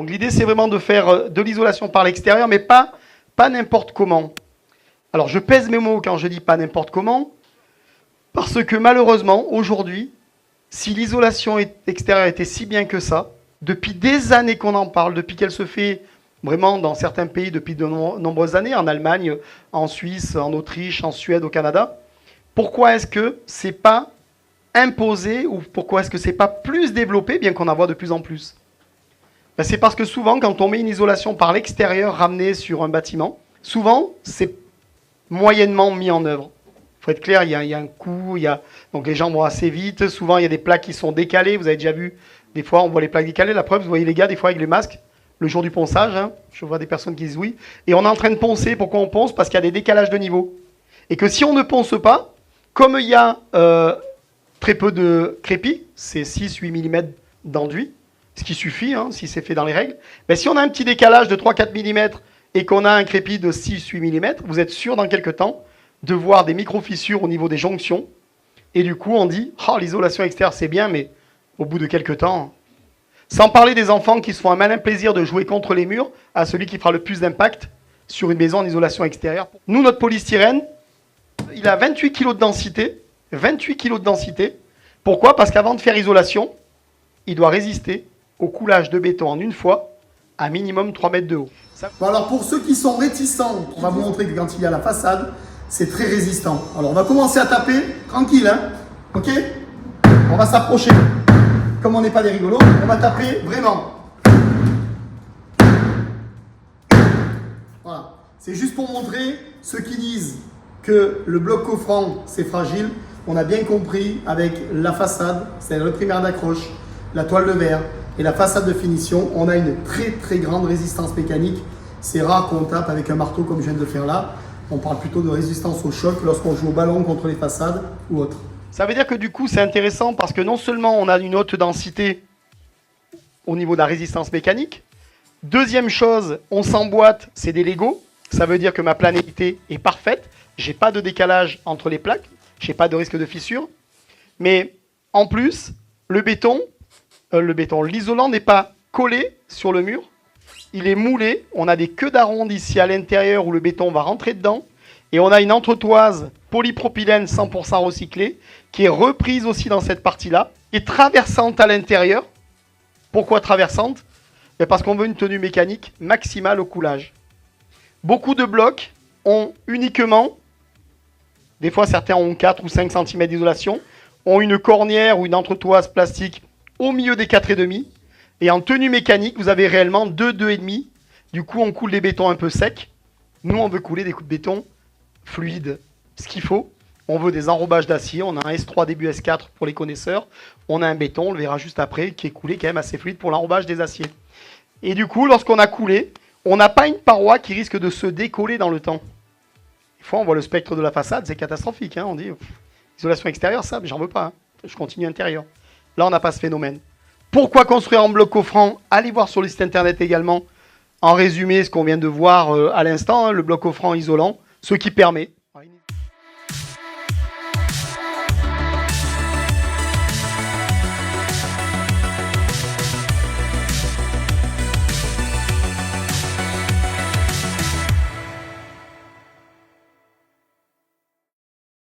Donc l'idée, c'est vraiment de faire de l'isolation par l'extérieur, mais pas n'importe comment. Alors je pèse mes mots quand je dis pas n'importe comment, parce que malheureusement, aujourd'hui, si l'isolation extérieure était si bien que ça, depuis des années qu'on en parle, depuis qu'elle se fait vraiment dans certains pays depuis de nombreuses années, en Allemagne, en Suisse, en Autriche, en Suède, au Canada, pourquoi est-ce que c'est pas imposé ou pourquoi est-ce que c'est pas plus développé, bien qu'on en voit de plus en plus? Ben, c'est parce que souvent, quand on met une isolation par l'extérieur ramenée sur un bâtiment, souvent, c'est moyennement mis en œuvre. Il faut être clair, il y a un coût, donc les gens vont assez vite. Souvent, il y a des plaques qui sont décalées. Vous avez déjà vu, des fois, on voit les plaques décalées. La preuve, vous voyez les gars, des fois, avec les masques, le jour du ponçage, hein, je vois des personnes qui disent oui. Et on est en train de poncer. Pourquoi on ponce? Parce qu'il y a des décalages de niveau. Et que si on ne ponce pas, comme il y a très peu de crépi, c'est 6-8 mm d'enduit, ce qui suffit, hein, si c'est fait dans les règles, mais si on a un petit décalage de 3-4 mm et qu'on a un crépi de 6-8 mm, vous êtes sûr dans quelques temps de voir des micro-fissures au niveau des jonctions. Et du coup, on dit, oh, l'isolation extérieure, c'est bien, mais au bout de quelques temps, sans parler des enfants qui se font un malin plaisir de jouer contre les murs à celui qui fera le plus d'impact sur une maison en isolation extérieure. Nous, notre polystyrène, il a 28 kg de densité. 28 kg de densité. Pourquoi? Parce qu'avant de faire isolation, il doit résister au coulage de béton en une fois à minimum 3 mètres de haut. Bon, alors pour ceux qui sont réticents, on va vous montrer que quand il y a la façade, c'est très résistant. Alors on va commencer à taper, tranquille, hein, ok? On va s'approcher. Comme on n'est pas des rigolos, on va taper vraiment. Voilà. C'est juste pour montrer ceux qui disent que le bloc coffrant c'est fragile. On a bien compris avec la façade, c'est-à-dire le primaire d'accroche, la toile de verre et la façade de finition, on a une très très grande résistance mécanique. C'est rare qu'on tape avec un marteau comme je viens de le faire là. On parle plutôt de résistance au choc lorsqu'on joue au ballon contre les façades ou autres. Ça veut dire que du coup c'est intéressant parce que non seulement on a une haute densité au niveau de la résistance mécanique, deuxième chose, on s'emboîte, c'est des Lego. Ça veut dire que ma planéité est parfaite. J'ai pas de décalage entre les plaques. J'ai pas de risque de fissure. Mais en plus, l'isolant n'est pas collé sur le mur. Il est moulé. On a des queues d'aronde ici à l'intérieur où le béton va rentrer dedans. Et on a une entretoise polypropylène 100% recyclée qui est reprise aussi dans cette partie-là, qui est traversante à l'intérieur. Pourquoi traversante? Parce qu'on veut une tenue mécanique maximale au coulage. Beaucoup de blocs ont uniquement, des fois certains ont 4 ou 5 cm d'isolation, ont une cornière ou une entretoise plastique au milieu des 4,5. Et en tenue mécanique, vous avez réellement 2,5. Du coup, on coule des bétons un peu secs. Nous, on veut couler des coups de béton fluides, ce qu'il faut. On veut des enrobages d'acier. On a un S3 début S4 pour les connaisseurs. On a un béton, on le verra juste après, qui est coulé quand même assez fluide pour l'enrobage des aciers. Et du coup, lorsqu'on a coulé, on n'a pas une paroi qui risque de se décoller dans le temps. Des fois, on voit le spectre de la façade, c'est catastrophique. Hein, on dit, isolation extérieure, ça, mais j'en veux pas. Hein. Je continue intérieur. Là, on n'a pas ce phénomène. Pourquoi construire en bloc coffrant? Allez voir sur le site internet également, en résumé, ce qu'on vient de voir à l'instant, hein, le bloc coffrant isolant, ce qui permet